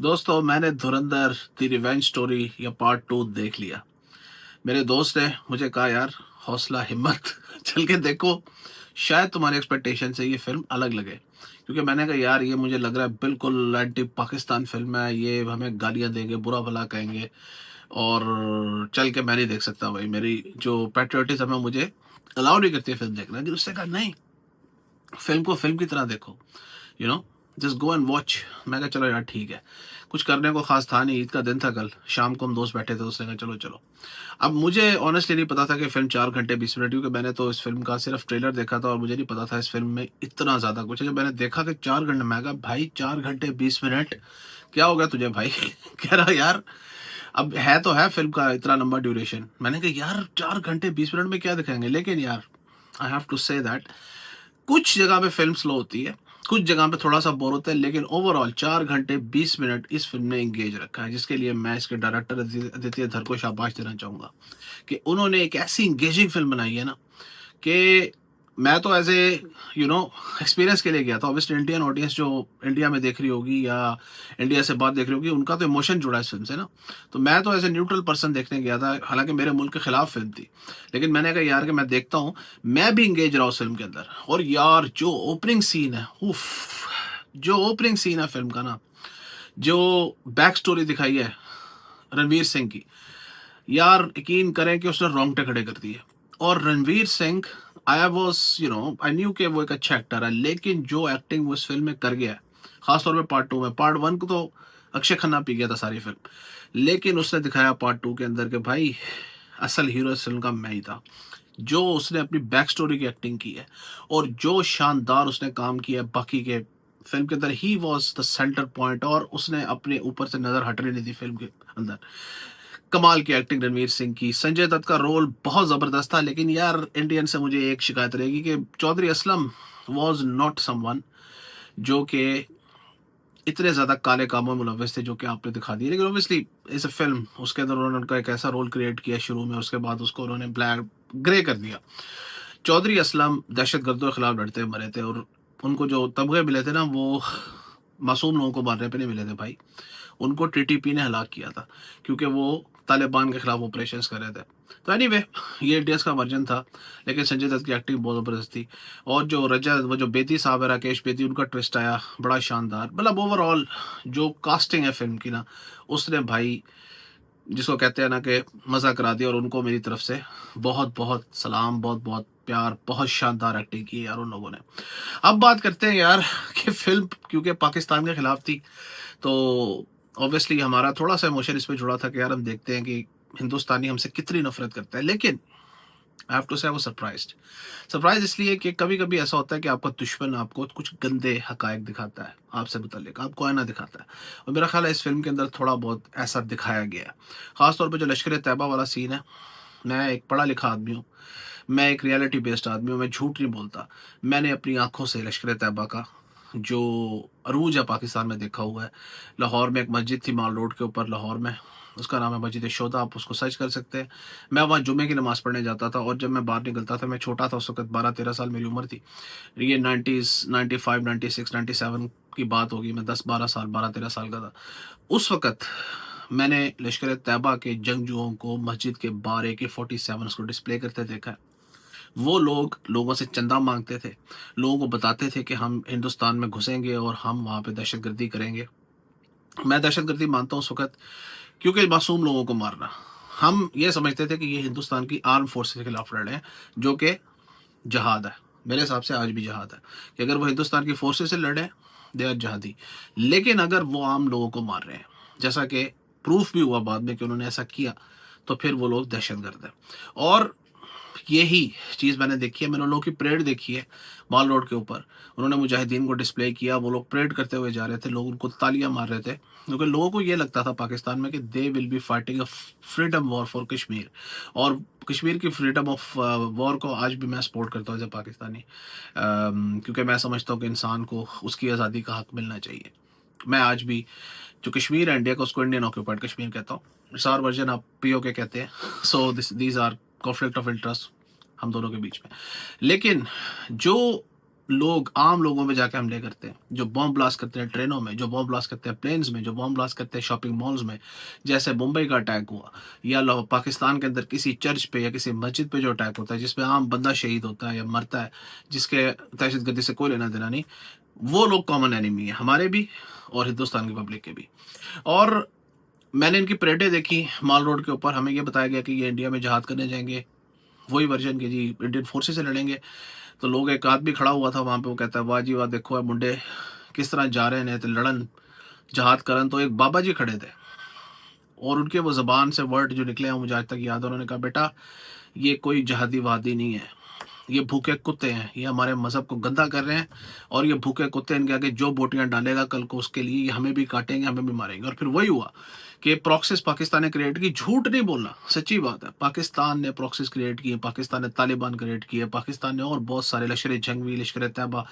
दोस्तों, मैंने धुरंधर the revenge story या पार्ट 2 देख लिया। मेरे दोस्त ने मुझे कहा, यार हौसला हिम्मत चल के देखो, शायद तुम्हारे एक्सपेक्टेशन से ये फ़िल्म अलग लगे। क्योंकि मैंने कहा यार ये मुझे लग रहा है बिल्कुल एंटी पाकिस्तान फ़िल्म है, ये हमें गालियाँ देंगे, बुरा-भला कहेंगे और चल के मैं नहीं देख सकता भाई। मेरी जो पैट्रियोटिज़्म है मुझे अलाउ नहीं करती है फ़िल्म देखना। लेकिन उसने कहा नहीं, फ़िल्म को फ़िल्म की तरह देखो, you know just go and watch. मैं कहा चलो यार ठीक है, कुछ करने को खास था नहीं, ईद का दिन था कल, शाम को हम दोस्त बैठे थे, उसने कहा चलो चलो। अब मुझे ऑनेस्टली नहीं पता था कि फिल्म 4 घंटे 20 मिनट, क्योंकि मैंने तो इस फिल्म का सिर्फ ट्रेलर देखा था और मुझे नहीं पता था इस फिल्म में इतना ज़्यादा कुछ है। जब मैंने देखा कि 4 घंटे, मैं कहा भाई 4 घंटे 20 मिनट क्या हो गया तुझे भाई कह रहा यार अब है तो है फिल्म का इतना लंबा ड्यूरेशन। मैंने कहा यार 4 घंटे 20 मिनट में क्या दिखाएंगे, लेकिन यार I have to say that कुछ जगह पे फिल्म स्लो होती है, कुछ जगह पे थोड़ा सा बोर होता है, लेकिन ओवरऑल 4 घंटे 20 मिनट इस फिल्म ने एंगेज रखा है, जिसके लिए मैं इसके डायरेक्टर आदित्य धर को शाबाश देना चाहूंगा कि उन्होंने एक ऐसी एंगेजिंग फिल्म बनाई है ना कि मैं तो एज ए एक्सपीरियंस के लिए गया था। ऑब्वियसली इंडियन ऑडियंस जो इंडिया में देख रही होगी या इंडिया से बात देख रही होगी, उनका तो इमोशन जुड़ा है इस फिल्म से ना। तो मैं तो एज ए न्यूट्रल पर्सन देखने गया था, हालांकि मेरे मुल्क के खिलाफ फिल्म थी, लेकिन मैंने कहा यार कि मैं देखता हूँ, मैं भी इंगेज रहा उस फिल्म के अंदर। और यार जो ओपनिंग सीन है, उफ, जो ओपनिंग सीन है फिल्म का ना, जो बैक स्टोरी दिखाई है रणवीर सिंह की, यार यकीन करें कि उसने रोंगटे खड़े कर दिए। और Ranveer Singh, I was I knew कि वो एक अच्छा एक्टर है, लेकिन जो एक्टिंग वो इस फिल्म में कर गया है, खासतौर पे पार्ट 2 में। पार्ट 1 को तो अक्षय खन्ना पी गया था सारी फिल्म, लेकिन उसने दिखाया पार्ट 2 के अंदर कि भाई असल हीरो इस फिल्म का मैं ही था। जो उसने अपनी बैक स्टोरी की एक्टिंग की है और जो शानदार उसने काम किया है बाकी के फिल्म के अंदर, he was the centre point, और उसने अपने ऊपर से नजर हटने नहीं दी फिल्म के अंदर। कमाल की एक्टिंग रणवीर सिंह की। संजय दत्त का रोल बहुत जबरदस्त था, लेकिन यार इंडियन से मुझे एक शिकायत रहेगी कि Chaudhry Aslam was not someone जो कि इतने ज्यादा काले कामों में मुलव्वस थे जो कि आपने दिखा दिए। लेकिन ऑब्वियसली इस फिल्म उसके अंदर उन्होंने उनका एक ऐसा रोल क्रिएट किया शुरू में, उसके बाद उसको उन्होंने ब्लैक ग्रे कर दिया। चौधरी असलम दहशत गर्दों के खिलाफ लड़ते मरे थे, और उनको जो तमगे मिले थे ना, वो मासूम लोगों को मारने पे नहीं मिले थे भाई। उनको टीटीपी ने हलाक किया था, क्योंकि वो तालिबान के खिलाफ ऑपरेशंस कर रहे थे। तो एनीवे, ये इंडियंस का वर्जन था, लेकिन संजय दत्त की एक्टिंग बहुत ज़बरदस्त थी। और जो रजत, वो जो बेदी साहब है, राकेश बेदी, उनका ट्विस्ट आया बड़ा शानदार। मतलब ओवरऑल जो कास्टिंग है फिल्म की ना, उसने भाई जिसको कहते हैं ना कि मज़ा करा दिया। और उनको मेरी तरफ से बहुत बहुत सलाम, बहुत बहुत प्यार, बहुत शानदार एक्टिंग की है यार उन लोगों ने। अब बात करते हैं यार कि फिल्म क्योंकि पाकिस्तान के खिलाफ थी, तो ऑब्वियसली हमारा थोड़ा सा इमोशन इसमें जुड़ा था कि यार हम देखते हैं कि हिंदुस्तानी हमसे कितनी नफरत करता है। लेकिन आई हैव टू से आई वाज सरप्राइज्ड। सरप्राइज इसलिए कि कभी कभी ऐसा होता है कि आपका दुश्मन आपको कुछ गंदे हकायक दिखाता है, आपसे मुतल्लिक आपको आईना दिखाता है, और मेरा ख्याल है इस फिल्म के अंदर थोड़ा बहुत ऐसा दिखाया गया है। खासतौर पर जो लश्कर तैयबा वाला सीन है, मैं एक पढ़ा लिखा आदमी हूँ, मैं एक रियलिटी बेस्ड आदमी हूँ, मैं झूठ नहीं बोलता। मैंने अपनी आंखों से लश्कर तैयबा का जो अरूज है पाकिस्तान में देखा हुआ है। लाहौर में एक मस्जिद थी माल रोड के ऊपर, लाहौर में, उसका नाम है मस्जिद शोधा, आप उसको सर्च कर सकते हैं। मैं वहाँ जुमे की नमाज़ पढ़ने जाता था, और जब मैं बाहर निकलता था, मैं छोटा था उस वक़्त, 12-13 साल मेरी उम्र थी। ये 90s 95 96 97 की बात होगी, मैं 10-12 साल 12-13 साल का था उस वक़्त। मैंने लश्कर तैयबा के जंगजुओं को मस्जिद के बाहर AK-47 उसको डिस्प्ले करते देखा है। वो लोग लोगों से चंदा मांगते थे, लोगों को बताते थे कि हम हिंदुस्तान में घुसेंगे और हम वहाँ पे दहशतगर्दी करेंगे। मैं दहशतगर्दी मानता हूँ उस वक़्त, क्योंकि मासूम लोगों को मारना, हम ये समझते थे कि ये हिंदुस्तान की आर्म फोर्सेस के खिलाफ लड़ रहे हैं, जो कि जहाद है। मेरे हिसाब से आज भी जहाद है कि अगर वो हिंदुस्तान की फोर्सेस से लड़े, दे आर जहादी। लेकिन अगर वो आम लोगों को मार रहे हैं, जैसा कि प्रूफ भी हुआ बाद में कि उन्होंने ऐसा किया, तो फिर वो लोग दहशतगर्द हैं। और यही चीज़ मैंने देखी है, मैंने उन लोगों की परेड देखी है माल रोड के ऊपर। उन्होंने मुजाहिदीन को डिस्प्ले किया, वो लोग परेड करते हुए जा रहे थे, लोग उनको तालियां मार रहे थे, क्योंकि लोगों को ये लगता था पाकिस्तान में कि they will be fighting a freedom war for Kashmir. और कश्मीर की फ्रीडम ऑफ वॉर को आज भी मैं सपोर्ट करता हूँ एज ए पाकिस्तानी, क्योंकि मैं समझता हूँ कि इंसान को उसकी आज़ादी का हक मिलना चाहिए। मैं आज भी, जो कश्मीर है इंडिया का, उसको इंडियन ऑक्यूपाइड कश्मीर कहता हूँ। इस वर्जन आप POK कहते हैं। So these are conflict of interest हम दोनों के बीच में। लेकिन जो लोग आम लोगों पे जाके हमले करते हैं, जो बॉम्ब ब्लास्ट करते हैं ट्रेनों में, जो बॉम्ब ब्लास्ट करते हैं प्लेन्स में, जो बॉम्ब ब्लास्ट करते हैं शॉपिंग मॉल्स में, जैसे मुंबई का अटैक हुआ, या पाकिस्तान के अंदर किसी चर्च पे या किसी मस्जिद पे जो अटैक होता है जिसमें आम बंदा शहीद होता है या मरता है, जिसके दहशतगर्दी से कोई लेना देना नहीं, वो लोग कॉमन एनिमी है हमारे भी और हिंदुस्तान की पब्लिक के भी। और मैंने इनकी परेडें देखी माल रोड के ऊपर, हमें ये बताया गया कि ये इंडिया में जहाद करने जाएंगे, वही वर्जन के जी इंडियन फोर्सेस से लड़ेंगे। तो लोग, एक आदमी खड़ा हुआ था वहां पे, वो कहता है वाह जी वाह, देखो है मुंडे किस तरह जा रहे हैं तो लड़न जहाद करन। तो एक बाबा जी खड़े थे और उनके वो जबान से वर्ड जो निकले हैं मुझे आज तक याद है। उन्होंने कहा बेटा ये कोई जहादी वादी नहीं है, ये भूखे कुत्ते हैं, ये हमारे मजहब को गंदा कर रहे हैं, और ये भूखे कुत्ते इनके आगे जो बोटियां डालेगा कल को उसके लिए ये हमें भी काटेंगे, हमें भी मारेंगे। और फिर वही हुआ कि प्रॉक्सिस पाकिस्तान ने क्रिएट की। झूठ नहीं बोलना, सच्ची बात है, पाकिस्तान ने प्रॉक्सिस क्रिएट की है, पाकिस्तान ने तालिबान क्रिएट की है, पाकिस्तान ने और बहुत सारे लश्कर जंगवी, लश्कर तैयबा,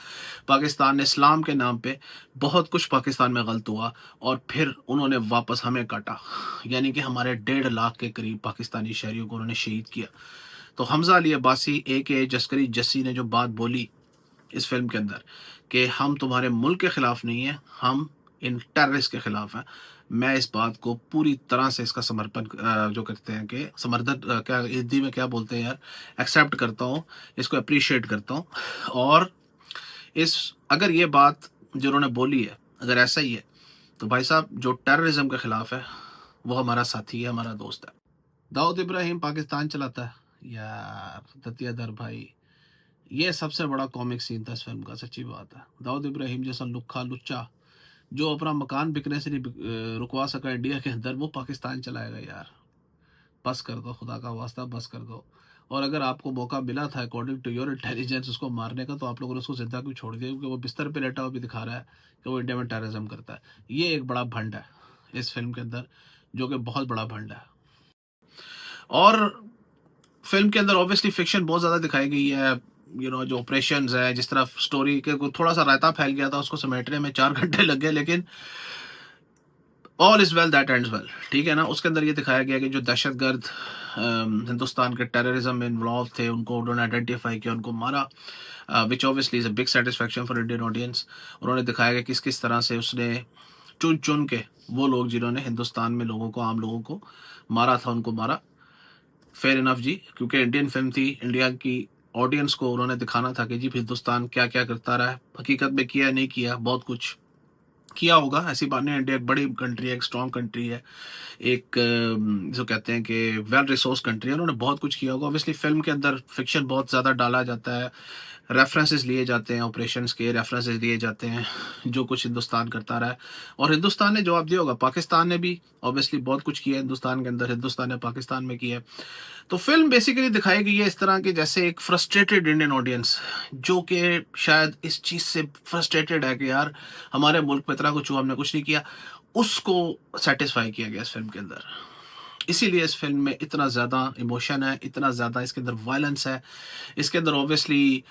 पाकिस्तान ने इस्लाम के नाम पे बहुत कुछ पाकिस्तान में गलत हुआ, और फिर उन्होंने वापस हमें काटा। यानी कि हमारे 1.5 लाख के करीब पाकिस्तानी शहरियों को उन्होंने शहीद किया। तो हमजा अली अब्बासी AK जस्करी जस्सी ने जो बात बोली इस फिल्म के अंदर कि हम तुम्हारे मुल्क के खिलाफ नहीं है, हम इन टेररिस्ट के खिलाफ हैं, मैं इस बात को पूरी तरह से इसका समर्पण जो करते हैं कि समर्थन, क्या हिंदी में क्या बोलते हैं यार, एक्सेप्ट करता हूँ, इसको अप्रिशिएट करता हूँ। और इस अगर ये बात जो उन्होंने बोली है अगर ऐसा ही है तो भाई साहब जो टेररिज्म के खिलाफ है वो हमारा साथी है, हमारा दोस्त है। दाऊद इब्राहिम पाकिस्तान चलाता है यार, दतियादर भाई, ये सबसे बड़ा कॉमिक सीन था इस फिल्म का, सच्ची बात है। दाऊद इब्राहिम जैसा लुक्खा लुच्चा जो अपना मकान बिकने से नहीं रुकवा सका इंडिया के अंदर, वो पाकिस्तान चलाएगा यार। बस कर दो, खुदा का वास्ता बस कर दो। और अगर आपको मौका मिला था अकॉर्डिंग टू योर इंटेलिजेंस उसको मारने का, तो आप लोगों ने उसको जिंदा क्यों छोड़ दिया? क्योंकि वो बिस्तर पे लेटा हुआ भी दिखा रहा है कि वो इंडिया में टेररिज्म करता है। ये एक बड़ा भंड है इस फिल्म के अंदर, जो कि बहुत बड़ा भंड है। और फिल्म के अंदर ऑब्वियसली फिक्शन बहुत ज़्यादा दिखाई गई है। जो ऑपरेशंस है, जिस तरह स्टोरी के थोड़ा सा रायता फैल गया था, उसको समेटने में 4 घंटे लग गए, लेकिन all is well that ends well, ठीक है ना। उसके अंदर ये दिखाया गया कि जो दहशतगर्द हिंदुस्तान के टेररिज्म में इन्वॉल्व थे उनको उन्होंने आइडेंटिफाई किया, उनको मारा, which obviously is a big satisfaction for Indian audience. उन्होंने दिखाया कि किस किस तरह से उसने चुन चुन के वो लोग जिन्होंने हिंदुस्तान में लोगों को, आम लोगों को मारा था, उनको मारा। फेयर इनफ जी, क्योंकि इंडियन फिल्म थी, इंडिया की ऑडियंस को उन्होंने दिखाना था कि जी हिंदुस्तान क्या क्या करता रहा है, हकीकत में किया नहीं किया, बहुत कुछ किया होगा, ऐसी बात नहीं। इंडिया एक बड़ी कंट्री है, एक स्ट्रॉन्ग कंट्री है, एक जो कहते हैं कि वेल रिसोर्स कंट्री है, उन्होंने बहुत कुछ किया होगा। ऑब्वियसली फिल्म के अंदर फिक्शन बहुत ज़्यादा डाला जाता है, रेफरेंसेस लिए जाते हैं, ऑपरेशंस के रेफरेंसेस लिए जाते हैं, जो कुछ हिंदुस्तान करता रहा है, और हिंदुस्तान ने जवाब दिया होगा। पाकिस्तान ने भी ऑब्वियसली बहुत कुछ किया है हिंदुस्तान के अंदर, हिंदुस्तान ने पाकिस्तान में किया है। तो फिल्म बेसिकली दिखाई गई है इस तरह की, जैसे एक फ्रस्ट्रेटेड इंडियन ऑडियंस जो कि शायद इस चीज़ से फ्रस्ट्रेटेड है कि यार हमारे मुल्क में इतना कुछ हुआ, हमने कुछ नहीं किया, उसको सेटिस्फाई किया गया इस फिल्म के अंदर। इसीलिए इस फिल्म में इतना ज़्यादा इमोशन है, इतना ज़्यादा इसके अंदर वायलेंस है। इसके अंदर ऑब्वियसली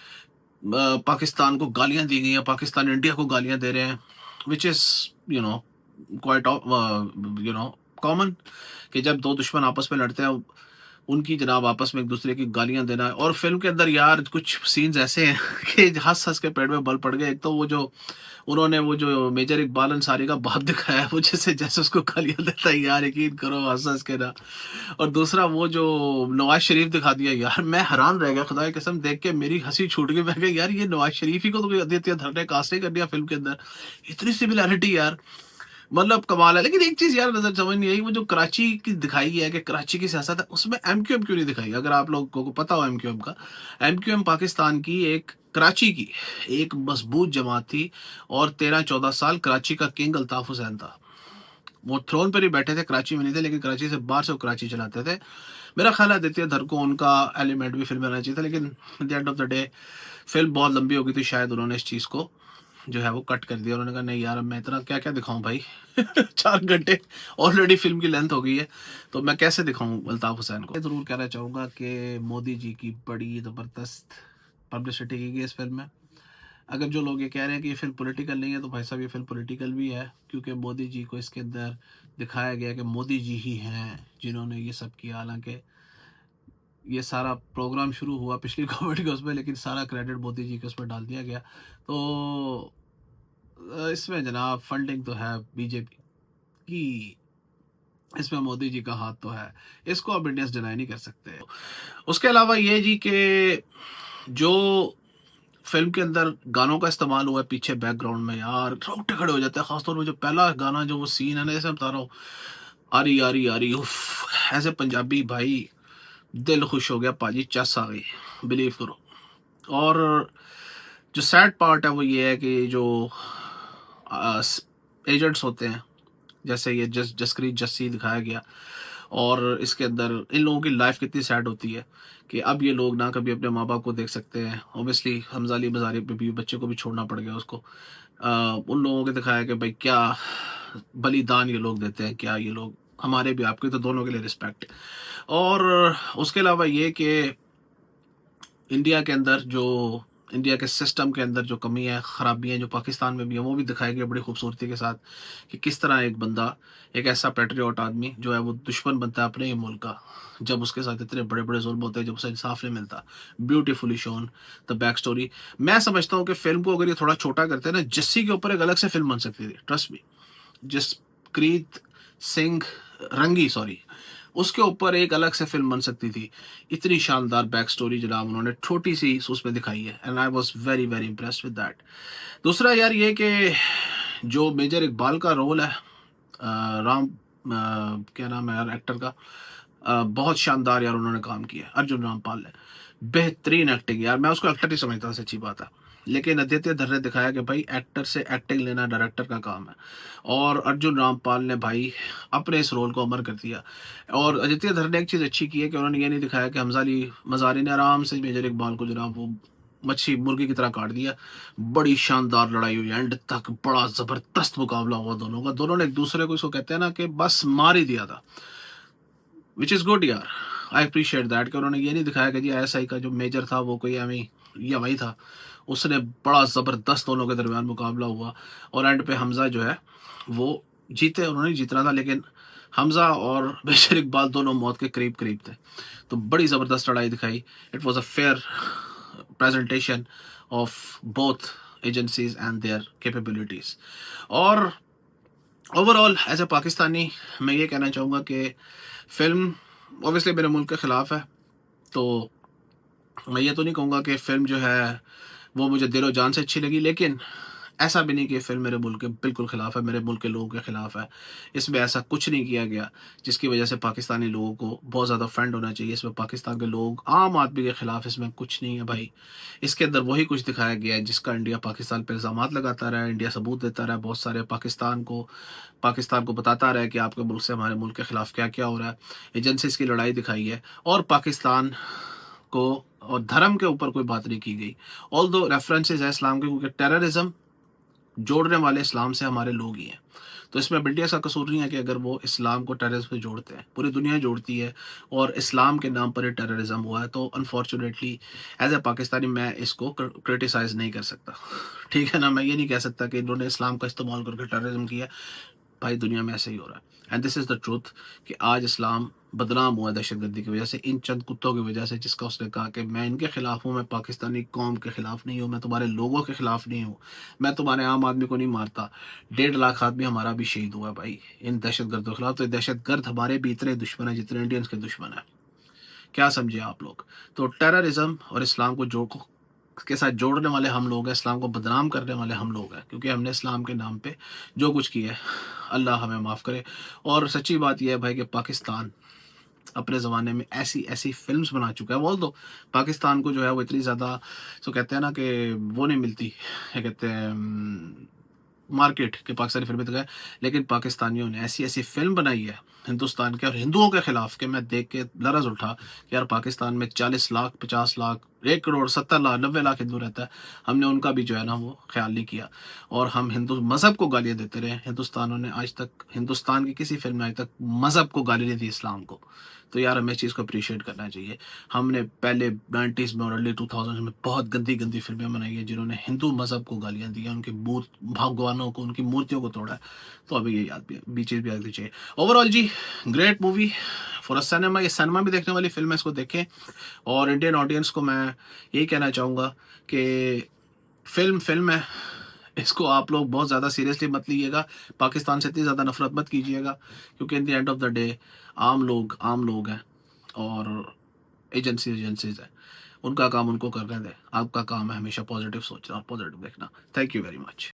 पाकिस्तान को गालियां दी गई हैं, पाकिस्तान इंडिया को गालियां दे रहे हैं, which is you know quite common, कि जब दो दुश्मन आपस में लड़ते हैं उनकी जनाब आपस में एक दूसरे की गालियां देना है। और फिल्म के अंदर यार कुछ सीन्स ऐसे हैं कि हंस हंस के पेट में बल पड़ गए। एक तो वो जो उन्होंने वो जो मेजर इकबाल अंसारी का बाप दिखाया है, वो जैसे जैसे उसको गालियां देता है यार, यकीन करो हंस हंस के ना। और दूसरा वो जो नवाज शरीफ दिखा दिया यार, मैं हैरान रह गया, खुदा की कसम देख के मेरी हंसी छूट गई। मैं कहा यार ये नवाज शरीफ ही को तो आदित्य धर ने कास्टिंग कर दिया फिल्म के अंदर, इतनी सिमिलैरिटी यार, मतलब कमाल है। लेकिन एक चीज यार नजर समझ नहीं आई, वो जो कराची की दिखाई है कि कराची की सियासत है, उसमें MQM क्यों नहीं दिखाई? अगर आप लोगों को पता हो MQM का, MQM पाकिस्तान की एक, कराची की एक मजबूत जमात थी, और 13-14 साल कराची का किंग अल्ताफ हुसैन था। वो थ्रोन पर ही बैठे थे, कराची में नहीं थे, लेकिन कराची से बाहर से वो कराची चलाते थे। मेरा ख्याल है आदित्य धर को उनका एलिमेंट भी फिल्म में आना चाहिए था, लेकिन at the end of the day film बहुत लंबी हो गई थी, शायद उन्होंने इस चीज़ को जो है वो कट कर दिया। उन्होंने कहा नहीं यार, अब मैं इतना क्या क्या दिखाऊं भाई 4 घंटे ऑलरेडी फिल्म की लेंथ हो गई है, तो मैं कैसे दिखाऊं अल्ताफ हुसैन को। जरूर कहना चाहूँगा कि मोदी जी की बड़ी ज़बरदस्त पब्लिसिटी की गई इस फिल्म में। अगर जो लोग ये कह रहे हैं कि ये फिल्म पॉलिटिकल नहीं है, तो भाई साहब ये फिल्म पॉलिटिकल भी है, क्योंकि मोदी जी को इसके अंदर दिखाया गया कि मोदी जी ही हैं जिन्होंने ये सब किया। हालांकि ये सारा प्रोग्राम शुरू हुआ पिछली गवर्नमेंट के उसमें, लेकिन सारा क्रेडिट मोदी जी के उसमें डाल दिया गया। तो इसमें जनाब फंडिंग तो है बीजेपी की, इसमें मोदी जी का हाथ तो है, इसको अब इंडियंस डिनाई नहीं कर सकते। उसके अलावा ये जी कि जो फ़िल्म के अंदर गानों का इस्तेमाल हुआ है पीछे बैकग्राउंड में, यार रोंगटे खड़े हो जाते हैं। ख़ासतौर पे जो पहला गाना, जो वो सीन है ना, जैसे मैं बता रहा हूँ, आरी आरी आरी उफ़! ऐसे पंजाबी भाई, दिल खुश हो गया पाजी, चस आ गई, बिलीव करो। और जो सैड पार्ट है वो ये है कि जो एजेंट्स होते हैं, जैसे ये जसप्रीत जस्सी दिखाया गया, और इसके अंदर इन लोगों की लाइफ कितनी सैड होती है कि अब ये लोग ना कभी अपने माँ बाप को देख सकते हैं। ऑब्वियसली हमजा अली मज़ारी पे भी बच्चे को भी छोड़ना पड़ गया उसको। उन लोगों को दिखाया कि भाई क्या बलिदान ये लोग देते हैं, क्या ये लोग, हमारे भी आपके तो दोनों के लिए रिस्पेक्ट। और उसके अलावा ये कि इंडिया के अंदर जो इंडिया के सिस्टम के अंदर जो कमी है, खराबियाँ जो पाकिस्तान में भी है, वो भी दिखाई गई बड़ी खूबसूरती के साथ कि किस तरह एक बंदा, एक ऐसा पैट्रियट आदमी जो है वो दुश्मन बनता है अपने ही मुल्क का, जब उसके साथ इतने बड़े बड़े जुल्म होते हैं, जब उसे इंसाफ नहीं मिलता। Beautifully shown the back story. मैं समझता हूँ कि फिल्म को अगर ये थोड़ा छोटा करते हैं ना, जस्सी के ऊपर एक अलग से फिल्म बन सकती थी, ट्रस्ट मी। जसप्रीत सिंह रंगी, सॉरी, उसके ऊपर एक अलग से फिल्म बन सकती थी। इतनी शानदार बैक स्टोरी जनाब उन्होंने छोटी सी उसमें दिखाई है, and I was very very impressed with that. दूसरा यार ये कि जो मेजर इकबाल का रोल है, राम, क्या नाम है यार एक्टर का, बहुत शानदार यार उन्होंने काम किया है, अर्जुन रामपाल ने। बेहतरीन एक्टिंग यार, मैं उसको एक्टर ही समझता, सच्ची बात है। लेकिन आदित्य धर ने दिखाया कि भाई एक्टर से एक्टिंग लेना डायरेक्टर का काम है, और अर्जुन रामपाल ने भाई अपने इस रोल को अमर कर दिया। और आदित्य धर ने एक चीज़ अच्छी की है कि उन्होंने ये नहीं दिखाया कि हमजा अली मज़ारी ने आराम से मेजर इकबाल को जनाब वो मच्छी मुर्गी की तरह काट दिया। बड़ी शानदार लड़ाई हुई, एंड तक बड़ा ज़बरदस्त मुकाबला हुआ दोनों का। दोनों ने एक दूसरे को, इसको कहते हैं ना कि बस मार ही दिया था, विच इज़ गुड यार। आई अप्रिशिएट दैट कि उन्होंने ये नहीं दिखाया कि जी आईएसआई का जो मेजर था वो कोई एमी या वही था। उसने बड़ा ज़बरदस्त दोनों के दरमियान मुकाबला हुआ, और एंड पे हमज़ा जो है वो जीते, उन्होंने जीतना था, लेकिन हमज़ा और बेशर इकबाल दोनों मौत के करीब करीब थे। तो बड़ी ज़बरदस्त लड़ाई दिखाई। It was a fair presentation of both agencies and their capabilities. और ओवरऑल एज ए पाकिस्तानी मैं ये कहना चाहूँगा कि फ़िल्म ऑब्वियसली मेरे मुल्क के ख़िलाफ़ है, तो मैं ये तो नहीं कहूँगा कि फ़िल्म जो है वो मुझे दिलो जान से अच्छी लगी, लेकिन ऐसा भी नहीं कि ये फ़िल्म मेरे मुल्क के बिल्कुल ख़िलाफ़ है, मेरे मुल्क के लोगों के ख़िलाफ़ है। इसमें ऐसा कुछ नहीं किया गया जिसकी वजह से पाकिस्तानी लोगों को बहुत ज़्यादा ऑफेंड होना चाहिए। इसमें पाकिस्तान के लोग, आम आदमी के ख़िलाफ़ इसमें कुछ नहीं है भाई। इसके अंदर वही कुछ दिखाया गया है जिसका इंडिया पाकिस्तान पे इल्ज़ामात लगाता रहा है, इंडिया सबूत देता रहा है बहुत सारे, पाकिस्तान को बताता रहा है कि आपके मुल्क से हमारे मुल्क के ख़िलाफ़ क्या-क्या हो रहा है। एजेंसीज़ की लड़ाई दिखाई है, और पाकिस्तान को और धर्म के ऊपर कोई बात नहीं की गई। ऑल्दो रेफरेंसेस है इस्लाम के, क्योंकि टेररिज्म जोड़ने वाले इस्लाम से हमारे लोग ही हैं। तो इसमें ब्रिटिश का कसूर नहीं है कि अगर वो इस्लाम को टेररिज्म से जोड़ते हैं, पूरी दुनिया जोड़ती है, और इस्लाम के नाम पर ही टेररिज्म हुआ है। तो अनफॉर्चुनेटली एज ए पाकिस्तानी मैं इसको क्रिटिसाइज़ नहीं कर सकता। ठीक है ना, मैं ये नहीं कह सकता कि इन्होंने इस्लाम का इस्तेमाल करके टेररिज्म किया। भाई दुनिया में ऐसे ही हो रहा है, and this is the truth कि आज इस्लाम बदनाम हुआ है दहशतगर्दी की वजह से, इन चंद कुत्तों की वजह से, जिसका उसने कहा कि मैं इनके खिलाफ हूँ, मैं पाकिस्तानी कौम के खिलाफ नहीं हूँ, मैं तुम्हारे लोगों के खिलाफ नहीं हूँ, मैं तुम्हारे आम आदमी को नहीं मारता। 1.5 लाख आदमी हमारा भी शहीद हुआ भाई इन दहशतगर्दों के खिलाफ। तो दहशतगर्द हमारे भी इतने दुश्मन है जितने इंडियंस के दुश्मन है। क्या समझे आप लोग? तो टेररिज्म और इस्लाम के साथ जोड़ने वाले हम लोग हैं, इस्लाम को बदनाम करने वाले हम लोग हैं, क्योंकि हमने इस्लाम के नाम पे जो कुछ किया है, अल्लाह हमें माफ़ करे। और सच्ची बात यह है भाई कि पाकिस्तान अपने ज़माने में ऐसी ऐसी फिल्म्स बना चुका है। बोल दो पाकिस्तान को जो है वो इतनी ज़्यादा, जो कहते हैं ना कि वो नहीं मिलती, क्या कहते हैं, मार्केट के पाकिस्तानी फिल्में तो गए, लेकिन पाकिस्तानियों ने ऐसी ऐसी फिल्म बनाई है हिंदुस्तान के और हिंदुओं के खिलाफ के, मैं देख के लरज उठा कि यार पाकिस्तान में 40 लाख, 50 लाख, 1 करोड़, 70 लाख, 90 लाख हिंदू रहता है। हमने उनका भी जो है ना वो ख्याल नहीं किया, और हम हिंदू मज़हब को गालियाँ देते रहे। हिंदुस्तानों ने आज तक, हिंदुस्तान की किसी फिल्म में आज तक मज़हब को गाली नहीं दी, इस्लाम को। तो यार हमें इस चीज़ को अप्रिशिएट करना चाहिए। हमने पहले 90s में और अर्ली 2000s में बहुत गंदी गंदी फिल्में बनाई हैं जिन्होंने हिंदू मज़हब को गालियाँ दी हैं, उनके भगवानों को, उनकी मूर्तियों को तोड़ा है। तो अभी ये याद भी चीज़ भी याद रखनी चाहिए। ओवरऑल जी, great movie, for a cinema, ये सिनेमा भी देखने वाली फिल्म है, इसको देखें। और इंडियन ऑडियंस को मैं यही कहना चाहूँगा कि फिल्म फिल्म है, इसको आप लोग बहुत ज़्यादा सीरियसली मत लीजिएगा, पाकिस्तान से इतनी ज़्यादा नफरत मत कीजिएगा, क्योंकि in the end of the day आम लोग हैं और एजेंसीज हैं, उनका काम उनको करने दें। आपका काम है हमेशा पॉजिटिव सोचना और पॉजिटिव देखना। Thank you very much.